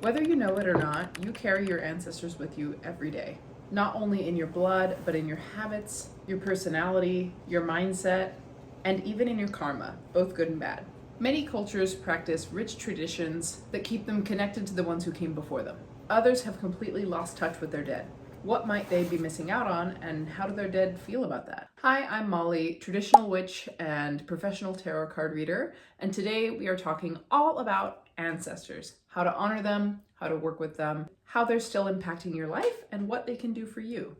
Whether you know it or not, you carry your ancestors with you every day. Not only in your blood, but in your habits, your personality, your mindset, and even in your karma, both good and bad. Many cultures practice rich traditions that keep them connected to the ones who came before them. Others have completely lost touch with their dead. What might they be missing out on, and how do their dead feel about that? Hi, I'm Molly, traditional witch and professional tarot card reader, and today we are talking all about ancestors, how to honor them, how to work with them, how they're still impacting your life, and what they can do for you.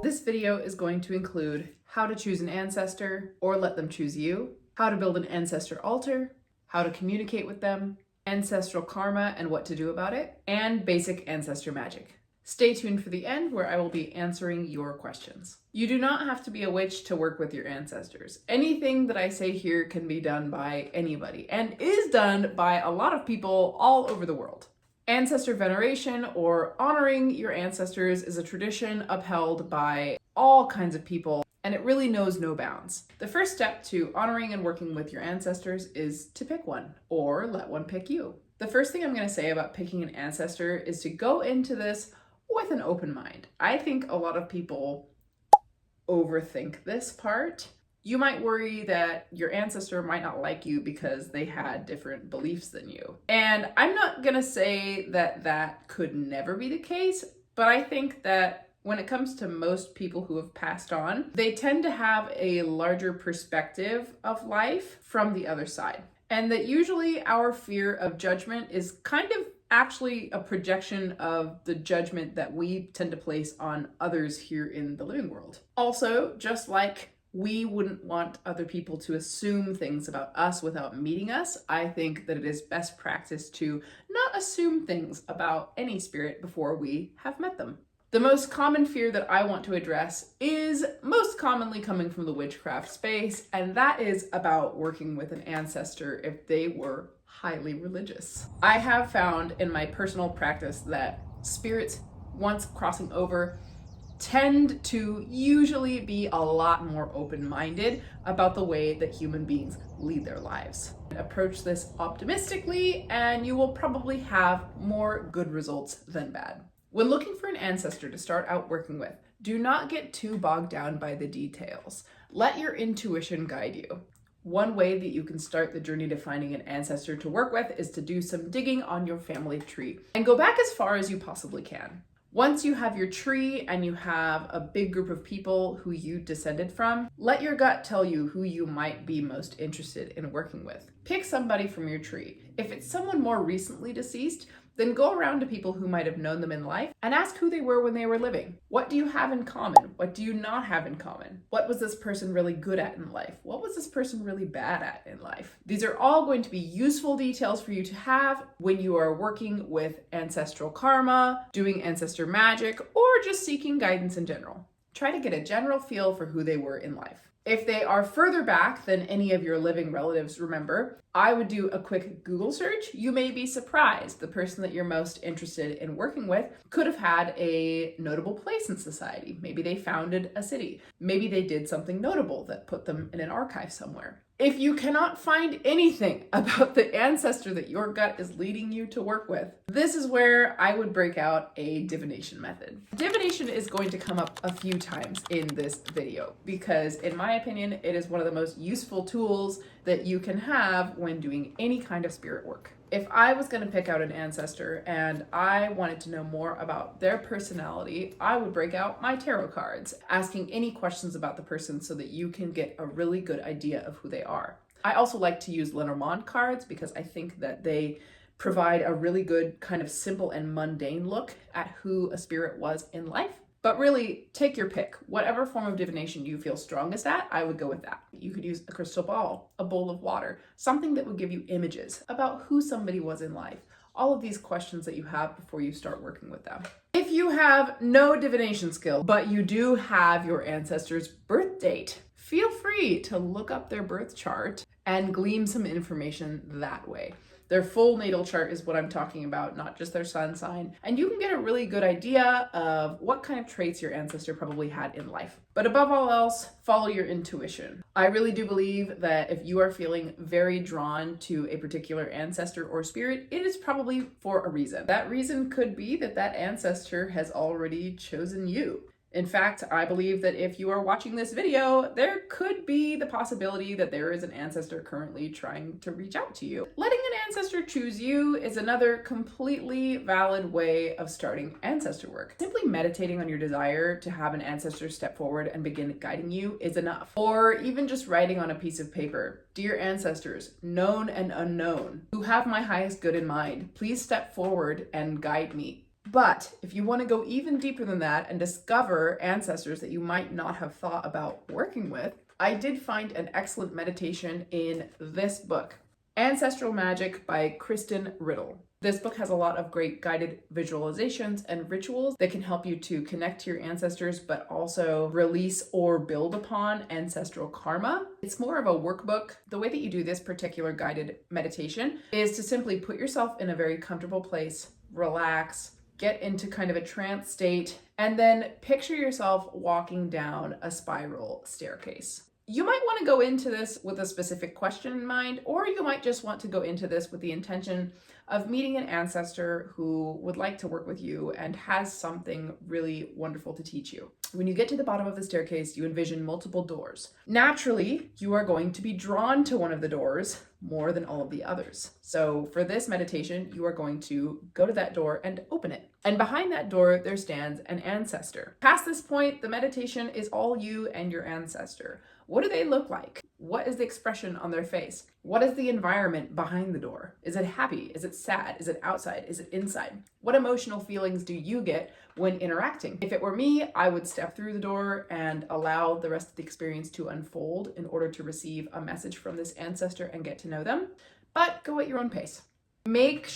This video is going to include how to choose an ancestor or let them choose you, how to build an ancestor altar, how to communicate with them, ancestral karma and what to do about it, and basic ancestor magic. Stay tuned for the end where I will be answering your questions. You do not have to be a witch to work with your ancestors. Anything that I say here can be done by anybody and is done by a lot of people all over the world. Ancestor veneration, or honoring your ancestors, is a tradition upheld by all kinds of people, and it really knows no bounds. The first step to honoring and working with your ancestors is to pick one, or let one pick you. The first thing I'm going to say about picking an ancestor is to go into this with an open mind. I think a lot of people overthink this part. You might worry that your ancestor might not like you because they had different beliefs than you. And I'm not gonna say that that could never be the case, but I think that when it comes to most people who have passed on, they tend to have a larger perspective of life from the other side. And that usually our fear of judgment is kind of actually a projection of the judgment that we tend to place on others here in the living world. Also, just like we wouldn't want other people to assume things about us without meeting us, I think that it is best practice to not assume things about any spirit before we have met them. The most common fear that I want to address is most commonly coming from the witchcraft space, and that is about working with an ancestor if they were highly religious. I have found in my personal practice that spirits, once crossing over, tend to usually be a lot more open-minded about the way that human beings lead their lives. Approach this optimistically and you will probably have more good results than bad. When looking for an ancestor to start out working with, do not get too bogged down by the details. Let your intuition guide you. One way that you can start the journey to finding an ancestor to work with is to do some digging on your family tree and go back as far as you possibly can. Once you have your tree and you have a big group of people who you descended from, let your gut tell you who you might be most interested in working with. Pick somebody from your tree. If it's someone more recently deceased, then go around to people who might have known them in life and ask who they were when they were living. What do you have in common? What do you not have in common? What was this person really good at in life? What was this person really bad at in life? These are all going to be useful details for you to have when you are working with ancestral karma, doing ancestor magic, or just seeking guidance in general. Try to get a general feel for who they were in life. If they are further back than any of your living relatives remember, I would do a quick Google search. You may be surprised. The person that you're most interested in working with could have had a notable place in society. Maybe they founded a city. Maybe they did something notable that put them in an archive somewhere. If you cannot find anything about the ancestor that your gut is leading you to work with, this is where I would break out a divination method. Divination is going to come up a few times in this video because, in my opinion, it is one of the most useful tools that you can have when doing any kind of spirit work. If I was going to pick out an ancestor and I wanted to know more about their personality, I would break out my tarot cards, asking any questions about the person so that you can get a really good idea of who they are. I also like to use Lenormand cards because I think that they provide a really good kind of simple and mundane look at who a spirit was in life. But really, take your pick. Whatever form of divination you feel strongest at, I would go with that. You could use a crystal ball, a bowl of water, something that would give you images about who somebody was in life. All of these questions that you have before you start working with them. If you have no divination skill, but you do have your ancestor's birth date, feel free to look up their birth chart and glean some information that way. Their full natal chart is what I'm talking about, not just their sun sign. And you can get a really good idea of what kind of traits your ancestor probably had in life. But above all else, follow your intuition. I really do believe that if you are feeling very drawn to a particular ancestor or spirit, it is probably for a reason. That reason could be that that ancestor has already chosen you. In fact, I believe that if you are watching this video, there could be the possibility that there is an ancestor currently trying to reach out to you. Letting an ancestor choose you is another completely valid way of starting ancestor work. Simply meditating on your desire to have an ancestor step forward and begin guiding you is enough. Or even just writing on a piece of paper, "Dear ancestors, known and unknown, who have my highest good in mind, please step forward and guide me." But if you want to go even deeper than that and discover ancestors that you might not have thought about working with, I did find an excellent meditation in this book, Ancestral Magic by Kristen Riddle. This book has a lot of great guided visualizations and rituals that can help you to connect to your ancestors, but also release or build upon ancestral karma. It's more of a workbook. The way that you do this particular guided meditation is to simply put yourself in a very comfortable place, relax, get into kind of a trance state, and then picture yourself walking down a spiral staircase. You might want to go into this with a specific question in mind, or you might just want to go into this with the intention of meeting an ancestor who would like to work with you and has something really wonderful to teach you. When you get to the bottom of the staircase, you envision multiple doors. Naturally, you are going to be drawn to one of the doors more than all of the others. So for this meditation, you are going to go to that door and open it. And behind that door, there stands an ancestor. Past this point, the meditation is all you and your ancestor. What do they look like? What is the expression on their face? What is the environment behind the door? Is it happy? Is it sad? Is it outside? Is it inside? What emotional feelings do you get when interacting? If it were me, I would step through the door and allow the rest of the experience to unfold in order to receive a message from this ancestor and get to know them. But go at your own pace. Make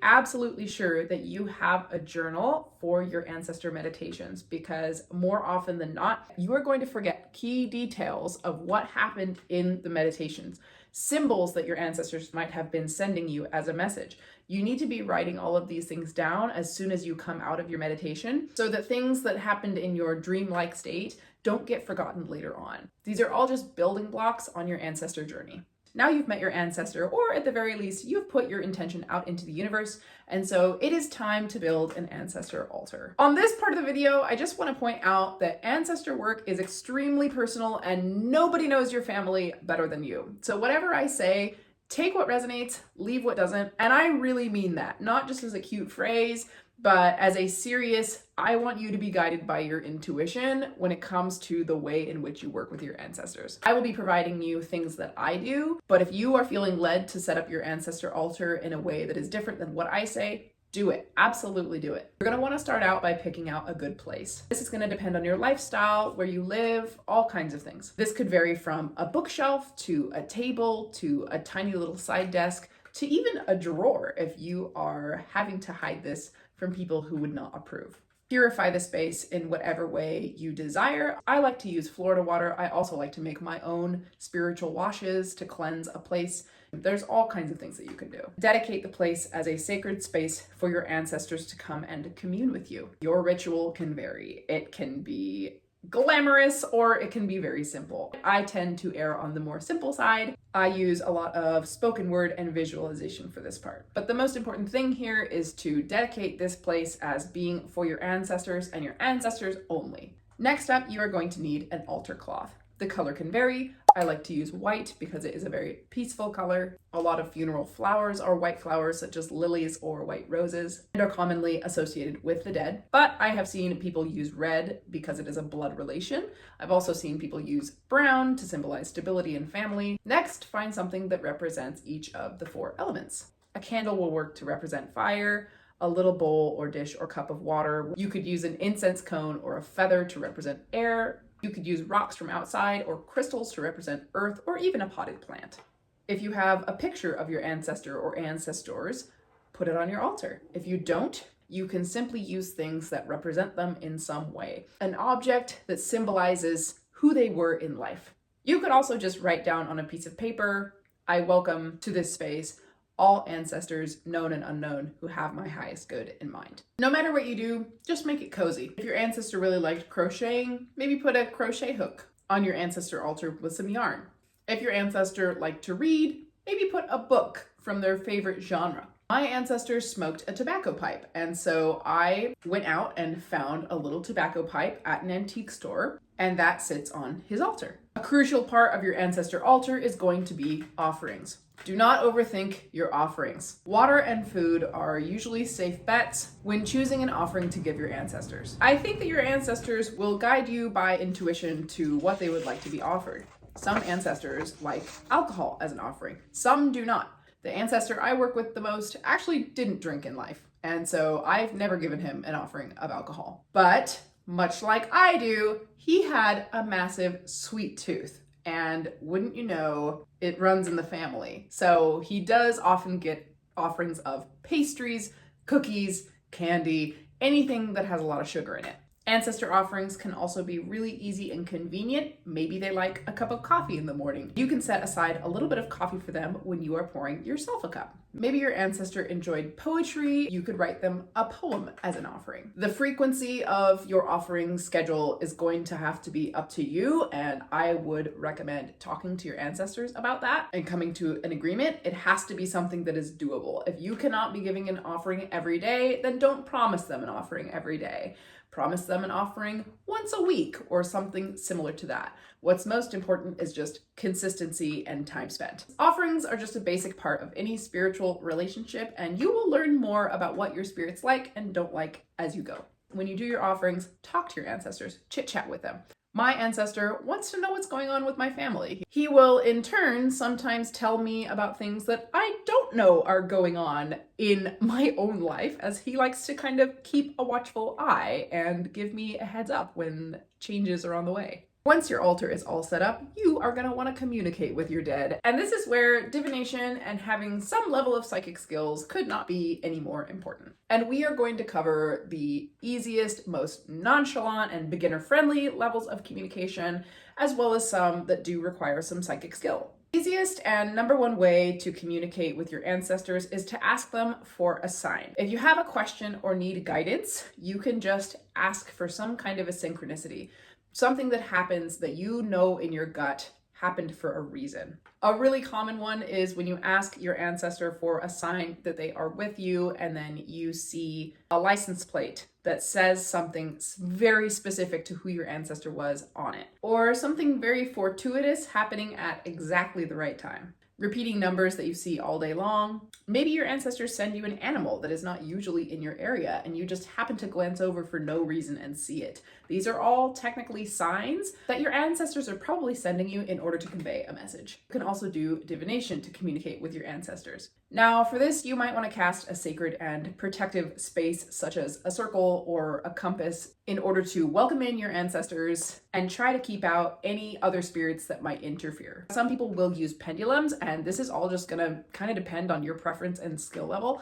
absolutely sure that you have a journal for your ancestor meditations, because more often than not, you are going to forget key details of what happened in the meditations, symbols that your ancestors might have been sending you as a message. You need to be writing all of these things down as soon as you come out of your meditation, so that things that happened in your dreamlike state don't get forgotten later on. These are all just building blocks on your ancestor journey. Now you've met your ancestor, or at the very least, you've put your intention out into the universe, and so it is time to build an ancestor altar. On this part of the video, I just want to point out that ancestor work is extremely personal and nobody knows your family better than you. So whatever I say, take what resonates, leave what doesn't, and I really mean that, not just as a cute phrase, but as a serious, I want you to be guided by your intuition when it comes to the way in which you work with your ancestors. I will be providing you things that I do, but if you are feeling led to set up your ancestor altar in a way that is different than what I say, do it. Absolutely do it. You're going to want to start out by picking out a good place. This is going to depend on your lifestyle, where you live, all kinds of things. This could vary from a bookshelf to a table to a tiny little side desk to even a drawer if you are having to hide this from people who would not approve. Purify the space in whatever way you desire. I like to use Florida water. I also like to make my own spiritual washes to cleanse a place. There's all kinds of things that you can do. Dedicate the place as a sacred space for your ancestors to come and commune with you. Your ritual can vary. It can be glamorous or it can be very simple. I tend to err on the more simple side. I use a lot of spoken word and visualization for this part. But the most important thing here is to dedicate this place as being for your ancestors and your ancestors only. Next up, you are going to need an altar cloth. The color can vary. I like to use white because it is a very peaceful color. A lot of funeral flowers are white flowers, such as lilies or white roses, and are commonly associated with the dead. But I have seen people use red because it is a blood relation. I've also seen people use brown to symbolize stability and family. Next, find something that represents each of the 4 elements. A candle will work to represent fire, a little bowl or dish or cup of water. You could use an incense cone or a feather to represent air. You could use rocks from outside or crystals to represent earth, or even a potted plant. If you have a picture of your ancestor or ancestors, put it on your altar. If you don't, you can simply use things that represent them in some way. An object that symbolizes who they were in life. You could also just write down on a piece of paper, I welcome to this space all ancestors, known and unknown, who have my highest good in mind. No matter what you do, just make it cozy. If your ancestor really liked crocheting, maybe put a crochet hook on your ancestor altar with some yarn. If your ancestor liked to read, maybe put a book from their favorite genre. My ancestors smoked a tobacco pipe, and so I went out and found a little tobacco pipe at an antique store, and that sits on his altar. A crucial part of your ancestor altar is going to be offerings. Do not overthink your offerings. Water and food are usually safe bets when choosing an offering to give your ancestors. I think that your ancestors will guide you by intuition to what they would like to be offered. Some ancestors like alcohol as an offering. Some do not. The ancestor I work with the most actually didn't drink in life, and so I've never given him an offering of alcohol. But much like I do, he had a massive sweet tooth. And wouldn't you know, it runs in the family. So he does often get offerings of pastries, cookies, candy, anything that has a lot of sugar in it. Ancestor offerings can also be really easy and convenient. Maybe they like a cup of coffee in the morning. You can set aside a little bit of coffee for them when you are pouring yourself a cup. Maybe your ancestor enjoyed poetry. You could write them a poem as an offering. The frequency of your offering schedule is going to have to be up to you, and I would recommend talking to your ancestors about that and coming to an agreement. It has to be something that is doable. If you cannot be giving an offering every day, then don't promise them an offering every day. Promise them an offering once a week or something similar to that. What's most important is just consistency and time spent. Offerings are just a basic part of any spiritual relationship, and you will learn more about what your spirits like and don't like as you go. When you do your offerings, talk to your ancestors, chit chat with them. My ancestor wants to know what's going on with my family. He will, in turn, sometimes tell me about things that I don't know are going on in my own life, as he likes to kind of keep a watchful eye and give me a heads up when changes are on the way. Once your altar is all set up, you are going to want to communicate with your dead. And this is where divination and having some level of psychic skills could not be any more important. And we are going to cover the easiest, most nonchalant and beginner-friendly levels of communication, as well as some that do require some psychic skill. Easiest and number one way to communicate with your ancestors is to ask them for a sign. If you have a question or need guidance, you can just ask for some kind of a synchronicity. Something that happens that you know in your gut happened for a reason. A really common one is when you ask your ancestor for a sign that they are with you, and then you see a license plate that says something very specific to who your ancestor was on it, or something very fortuitous happening at exactly the right time. Repeating numbers that you see all day long. Maybe your ancestors send you an animal that is not usually in your area and you just happen to glance over for no reason and see it. These are all technically signs that your ancestors are probably sending you in order to convey a message. You can also do divination to communicate with your ancestors. Now, for this, you might want to cast a sacred and protective space such as a circle or a compass in order to welcome in your ancestors and try to keep out any other spirits that might interfere. Some people will use pendulums, and this is all just going to kind of depend on your preference and skill level.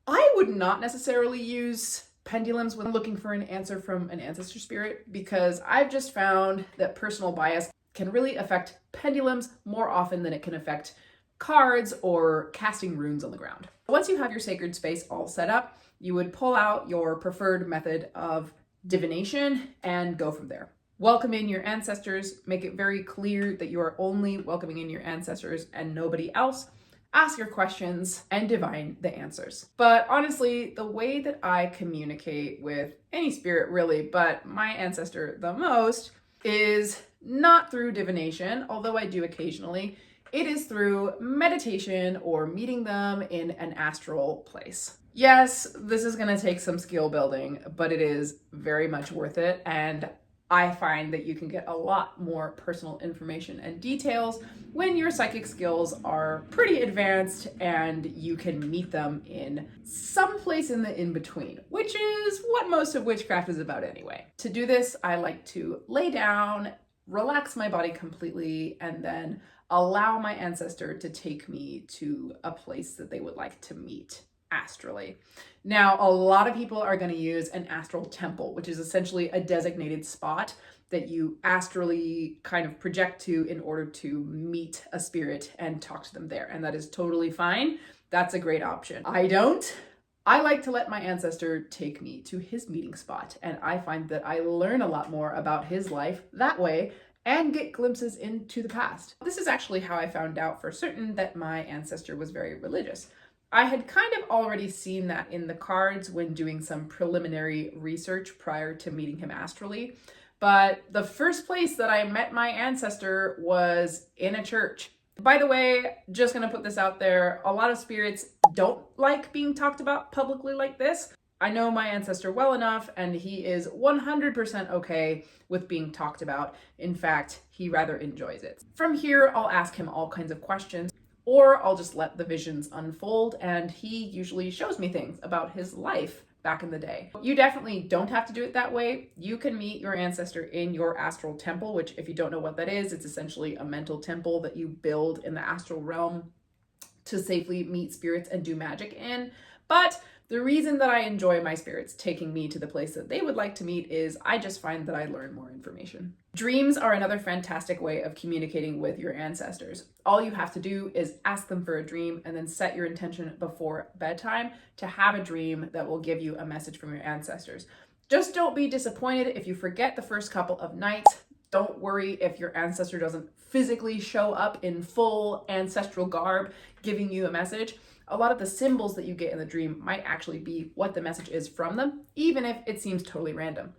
I would not necessarily use pendulums when looking for an answer from an ancestor spirit, because I've just found that personal bias can really affect pendulums more often than it can affect cards or casting runes on the ground. Once you have your sacred space all set up, you would pull out your preferred method of divination and go from there. Welcome in your ancestors, make it very clear that you are only welcoming in your ancestors and nobody else. Ask your questions and divine the answers. But honestly, the way that I communicate with any spirit really, but my ancestor the most, is not through divination, although I do occasionally. It is through meditation or meeting them in an astral place. Yes, this is going to take some skill building, but it is very much worth it. And I find that you can get a lot more personal information and details when your psychic skills are pretty advanced and you can meet them in some place in the in-between, which is what most of witchcraft is about anyway. To do this, I like to lay down, relax my body completely, and then allow my ancestor to take me to a place that they would like to meet astrally. Now, a lot of people are going to use an astral temple, which is essentially a designated spot that you astrally kind of project to in order to meet a spirit and talk to them there. And that is totally fine. That's a great option. I don't. I like to let my ancestor take me to his meeting spot, and I find that I learn a lot more about his life that way and get glimpses into the past. This is actually how I found out for certain that my ancestor was very religious. I had kind of already seen that in the cards when doing some preliminary research prior to meeting him astrally, but the first place that I met my ancestor was in a church. By the way, just gonna put this out there, a lot of spirits don't like being talked about publicly like this. I know my ancestor well enough, and he is 100% okay with being talked about. In fact, he rather enjoys it. From here, I'll ask him all kinds of questions, or I'll just let the visions unfold, and he usually shows me things about his life back in the day. You definitely don't have to do it that way. You can meet your ancestor in your astral temple, which, if you don't know what that is, it's essentially a mental temple that you build in the astral realm to safely meet spirits and do magic in. But the reason that I enjoy my spirits taking me to the place that they would like to meet is I just find that I learn more information. Dreams are another fantastic way of communicating with your ancestors. All you have to do is ask them for a dream and then set your intention before bedtime to have a dream that will give you a message from your ancestors. Just don't be disappointed if you forget the first couple of nights. Don't worry if your ancestor doesn't physically show up in full ancestral garb giving you a message. A lot of the symbols that you get in the dream might actually be what the message is from them, even if it seems totally random.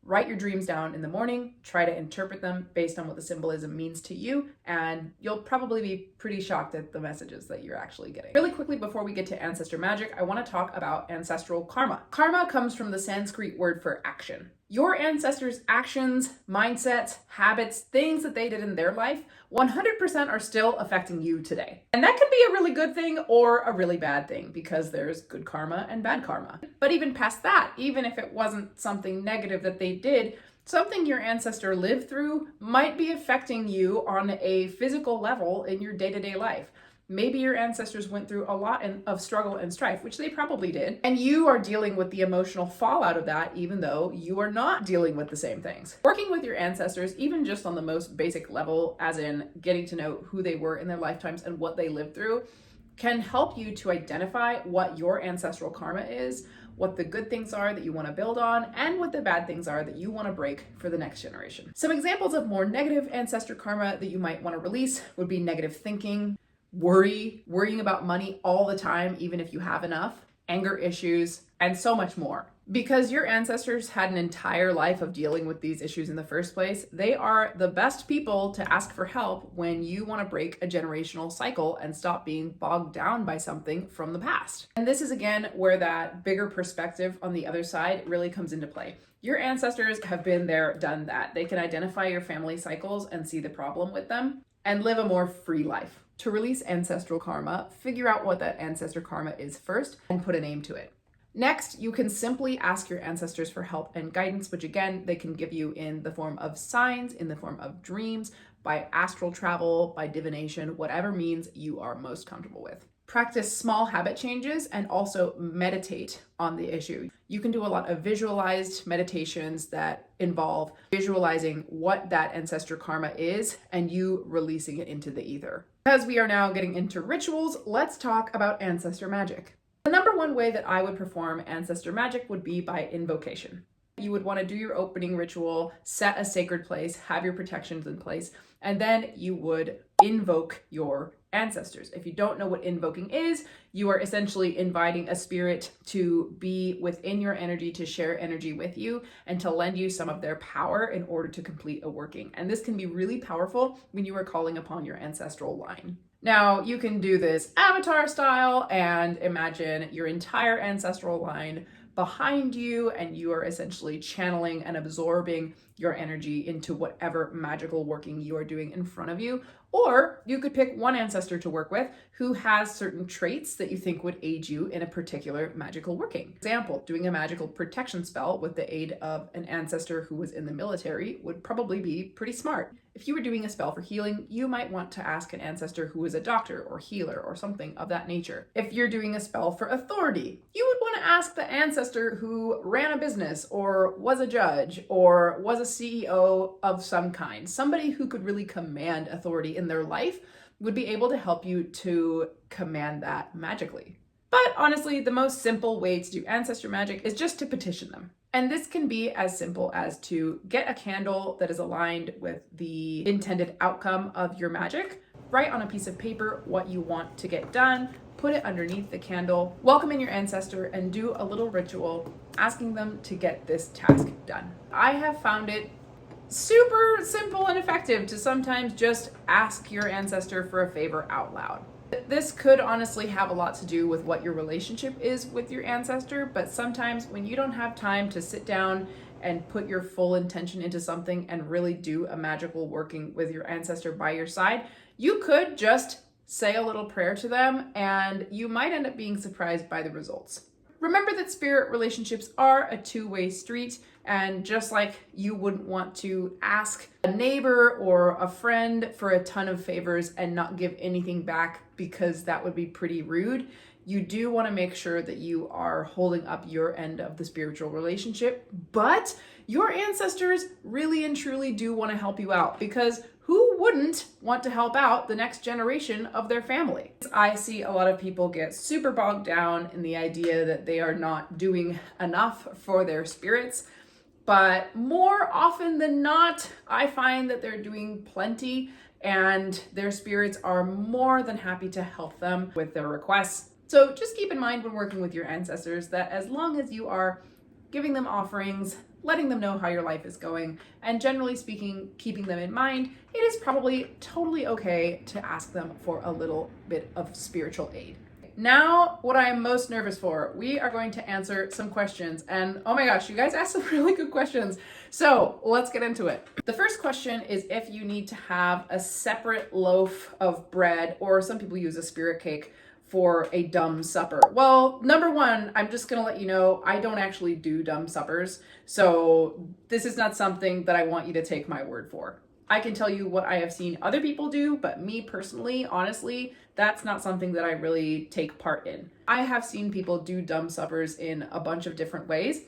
Write your dreams down in the morning, try to interpret them based on what the symbolism means to you, and you'll probably be pretty shocked at the messages that you're actually getting. Really quickly, before we get to ancestor magic, I want to talk about ancestral karma. Karma comes from the Sanskrit word for action. Your ancestors' actions, mindsets, habits, things that they did in their life, 100% are still affecting you today. And that could be a really good thing or a really bad thing, because there's good karma and bad karma. But even past that, even if it wasn't something negative that they did, something your ancestor lived through might be affecting you on a physical level in your day-to-day life. Maybe your ancestors went through a lot of struggle and strife, which they probably did, and you are dealing with the emotional fallout of that, even though you are not dealing with the same things. Working with your ancestors, even just on the most basic level, as in getting to know who they were in their lifetimes and what they lived through, can help you to identify what your ancestral karma is, what the good things are that you want to build on, and what the bad things are that you want to break for the next generation. Some examples of more negative ancestor karma that you might want to release would be negative thinking, worrying about money all the time, even if you have enough, anger issues, and so much more. Because your ancestors had an entire life of dealing with these issues in the first place, they are the best people to ask for help when you want to break a generational cycle and stop being bogged down by something from the past. And this is again where that bigger perspective on the other side really comes into play. Your ancestors have been there, done that. They can identify your family cycles and see the problem with them and live a more free life. To release ancestral karma, figure out what that ancestor karma is first and put a name to it. Next, you can simply ask your ancestors for help and guidance, which again, they can give you in the form of signs, in the form of dreams, by astral travel, by divination, whatever means you are most comfortable with. Practice small habit changes and also meditate on the issue. You can do a lot of visualized meditations that involve visualizing what that ancestor karma is and you releasing it into the ether. As we are now getting into rituals, let's talk about ancestor magic. The number one way that I would perform ancestor magic would be by invocation. You would want to do your opening ritual, set a sacred place, have your protections in place, and then you would invoke your ancestors. If you don't know what invoking is, you are essentially inviting a spirit to be within your energy, to share energy with you, and to lend you some of their power in order to complete a working. And this can be really powerful when you are calling upon your ancestral line. Now, you can do this avatar style and imagine your entire ancestral line behind you, and you are essentially channeling and absorbing your energy into whatever magical working you are doing in front of you. Or you could pick one ancestor to work with who has certain traits that you think would aid you in a particular magical working. Example, doing a magical protection spell with the aid of an ancestor who was in the military would probably be pretty smart. If you were doing a spell for healing, you might want to ask an ancestor who is a doctor or healer or something of that nature. If you're doing a spell for authority, you would want to ask the ancestor who ran a business or was a judge or was a CEO of some kind. Somebody who could really command authority in their life would be able to help you to command that magically. But honestly, the most simple way to do ancestor magic is just to petition them. And this can be as simple as to get a candle that is aligned with the intended outcome of your magic, write on a piece of paper what you want to get done, put it underneath the candle, welcome in your ancestor, and do a little ritual asking them to get this task done. I have found it super simple and effective to sometimes just ask your ancestor for a favor out loud. This could honestly have a lot to do with what your relationship is with your ancestor, but sometimes when you don't have time to sit down and put your full intention into something and really do a magical working with your ancestor by your side, you could just say a little prayer to them and you might end up being surprised by the results. Remember that spirit relationships are a two-way street, and just like you wouldn't want to ask a neighbor or a friend for a ton of favors and not give anything back because that would be pretty rude, you do want to make sure that you are holding up your end of the spiritual relationship, but your ancestors really and truly do want to help you out, because who wouldn't want to help out the next generation of their family? I see a lot of people get super bogged down in the idea that they are not doing enough for their spirits, but more often than not, I find that they're doing plenty and their spirits are more than happy to help them with their requests. So just keep in mind when working with your ancestors that as long as you are giving them offerings, letting them know how your life is going, and generally speaking, keeping them in mind, it is probably totally okay to ask them for a little bit of spiritual aid. Now, what I am most nervous for, we are going to answer some questions, and oh my gosh, you guys asked some really good questions. So let's get into it. The first question is if you need to have a separate loaf of bread, or some people use a spirit cake, for a dumb supper. Well, number one, I'm just gonna let you know, I don't actually do dumb suppers. So this is not something that I want you to take my word for. I can tell you what I have seen other people do, but me personally, honestly, that's not something that I really take part in. I have seen people do dumb suppers in a bunch of different ways.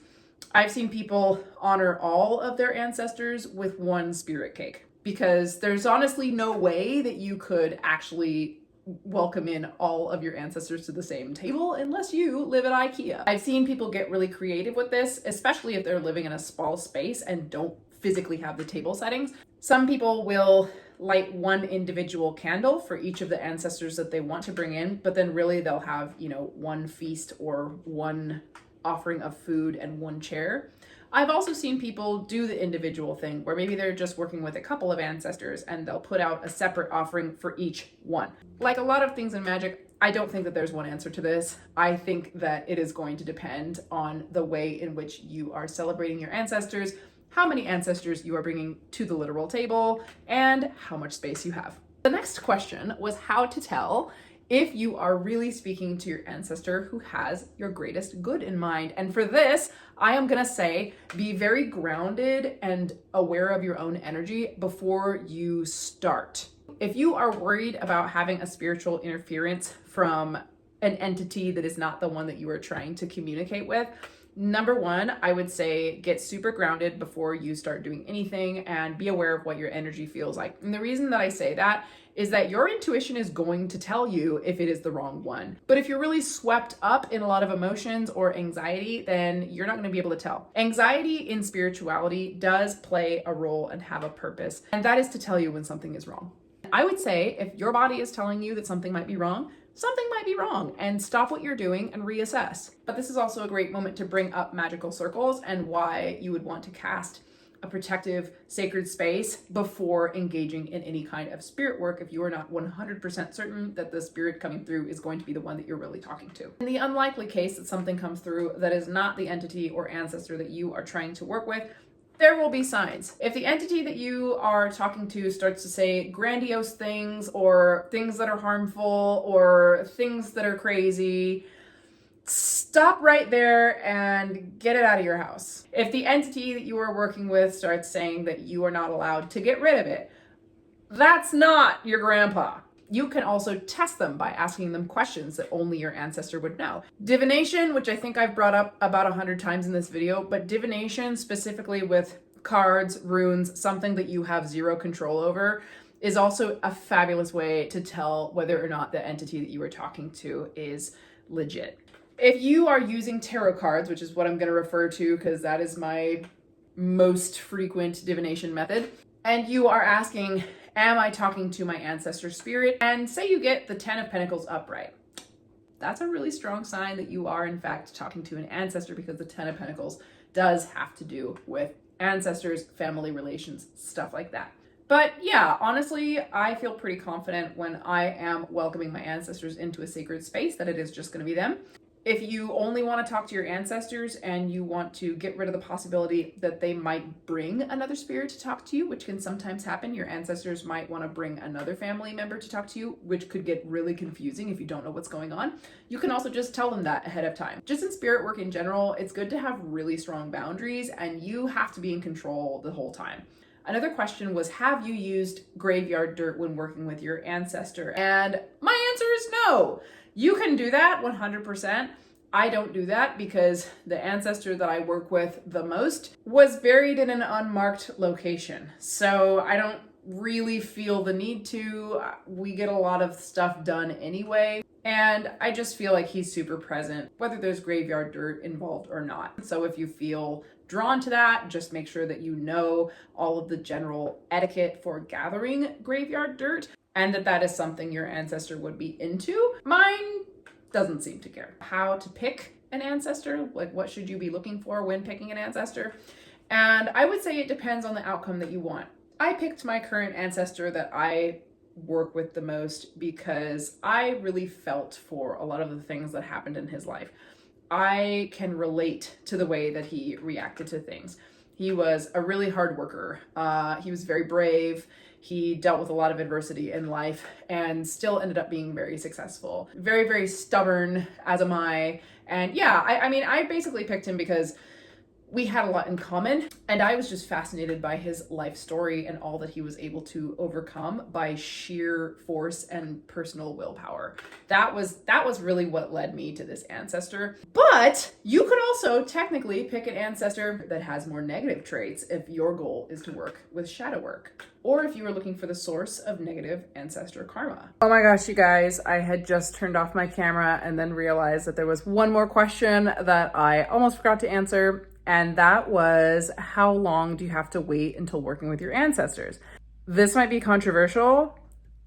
I've seen people honor all of their ancestors with one spirit cake, because there's honestly no way that you could actually welcome in all of your ancestors to the same table unless you live at IKEA. I've seen people get really creative with this, especially if they're living in a small space and don't physically have the table settings. Some people will light one individual candle for each of the ancestors that they want to bring in, but then really they'll have, one feast or one offering of food and one chair. I've also seen people do the individual thing where maybe they're just working with a couple of ancestors and they'll put out a separate offering for each one. Like a lot of things in magic, I don't think that there's one answer to this. I think that it is going to depend on the way in which you are celebrating your ancestors, how many ancestors you are bringing to the literal table, and how much space you have. The next question was how to tell if you are really speaking to your ancestor who has your greatest good in mind. And for this, I am gonna say, be very grounded and aware of your own energy before you start. If you are worried about having a spiritual interference from an entity that is not the one that you are trying to communicate with, number one, I would say get super grounded before you start doing anything and be aware of what your energy feels like. And the reason that I say that is that your intuition is going to tell you if it is the wrong one. But if you're really swept up in a lot of emotions or anxiety, then you're not going to be able to tell. Anxiety in spirituality does play a role and have a purpose, and that is to tell you when something is wrong. I would say if your body is telling you that something might be wrong, something might be wrong, and stop what you're doing and reassess. But this is also a great moment to bring up magical circles and why you would want to cast a protective sacred space before engaging in any kind of spirit work if you are not 100% certain that the spirit coming through is going to be the one that you're really talking to. In the unlikely case that something comes through that is not the entity or ancestor that you are trying to work with, there will be signs. If the entity that you are talking to starts to say grandiose things or things that are harmful or things that are crazy, stop right there and get it out of your house. If the entity that you are working with starts saying that you are not allowed to get rid of it, That's not your grandpa. You can also test them by asking them questions that only your ancestor would know. Divination, which I think I've brought up about 100 times in this video, but divination specifically with cards, runes, something that you have zero control over, is also a fabulous way to tell whether or not the entity that you are talking to is legit. If you are using tarot cards, which is what I'm going to refer to because that is my most frequent divination method, and you are asking, am I talking to my ancestor spirit? And say you get the 10 of Pentacles upright. That's a really strong sign that you are in fact talking to an ancestor, because the 10 of Pentacles does have to do with ancestors, family relations, stuff like that. But yeah, honestly, I feel pretty confident when I am welcoming my ancestors into a sacred space that it is just going to be them. If you only want to talk to your ancestors and you want to get rid of the possibility that they might bring another spirit to talk to you, which can sometimes happen, your ancestors might want to bring another family member to talk to you, which could get really confusing if you don't know what's going on. You can also just tell them that ahead of time. Just in spirit work in general, it's good to have really strong boundaries, and you have to be in control the whole time. Another question was, have you used graveyard dirt when working with your ancestor? And my answer is no. You can do that 100%. I don't do that because the ancestor that I work with the most was buried in an unmarked location. So I don't really feel the need to. We get a lot of stuff done anyway. And I just feel like he's super present, whether there's graveyard dirt involved or not. So if you feel drawn to that, just make sure that you know all of the general etiquette for gathering graveyard dirt, and that is something your ancestor would be into. Mine doesn't seem to care. How to pick an ancestor, like what should you be looking for when picking an ancestor? And I would say it depends on the outcome that you want. I picked my current ancestor that I work with the most because I really felt for a lot of the things that happened in his life. I can relate to the way that he reacted to things. He was a really hard worker. He was very brave. He dealt with a lot of adversity in life and still ended up being very successful. Very, very stubborn, as am I. And yeah, I mean, I basically picked him because we had a lot in common, and I was just fascinated by his life story and all that he was able to overcome by sheer force and personal willpower. That was really what led me to this ancestor. But you could also technically pick an ancestor that has more negative traits if your goal is to work with shadow work, or if you were looking for the source of negative ancestor karma. Oh my gosh, you guys, I had just turned off my camera and then realized that there was one more question that I almost forgot to answer. And that was, how long do you have to wait until working with your ancestors? This might be controversial.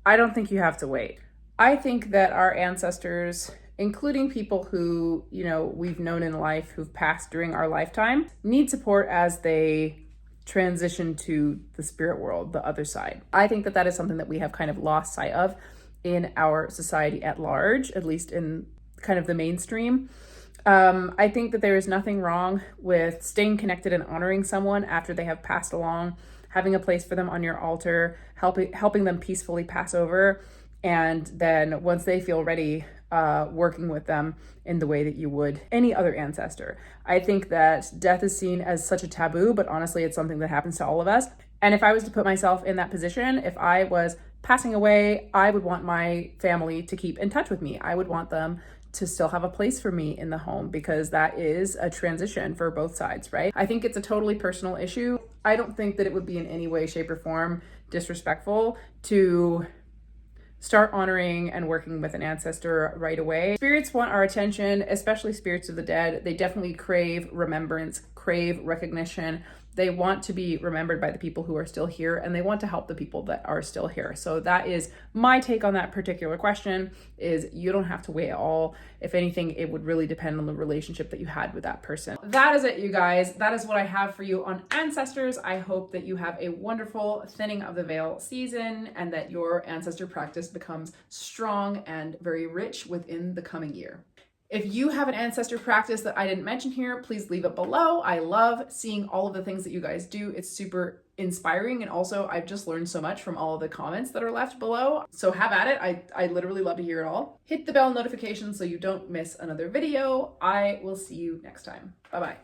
I don't think you have to wait. I think that our ancestors, including people who, we've known in life who've passed during our lifetime, need support as they transition to the spirit world, the other side. I think that is something that we have kind of lost sight of in our society at large, at least in kind of the mainstream. I think that there is nothing wrong with staying connected and honoring someone after they have passed along, having a place for them on your altar, helping them peacefully pass over, and then once they feel ready, working with them in the way that you would any other ancestor. I think that death is seen as such a taboo, but honestly, it's something that happens to all of us. And if I was to put myself in that position, if I was passing away, I would want my family to keep in touch with me. I would want them to still have a place for me in the home, because that is a transition for both sides, right? I think it's a totally personal issue. I don't think that it would be in any way, shape, or form disrespectful to start honoring and working with an ancestor right away. Spirits want our attention, especially spirits of the dead. They definitely crave remembrance, crave recognition. They want to be remembered by the people who are still here, and they want to help the people that are still here. So that is my take on that particular question, is you don't have to wait at all. If anything, it would really depend on the relationship that you had with that person. That is it, you guys. That is what I have for you on ancestors. I hope that you have a wonderful thinning of the veil season, and that your ancestor practice becomes strong and very rich within the coming year. If you have an ancestor practice that I didn't mention here, please leave it below. I love seeing all of the things that you guys do. It's super inspiring. And also, I've just learned so much from all of the comments that are left below. So have at it. I literally love to hear it all. Hit the bell notification so you don't miss another video. I will see you next time. Bye-bye.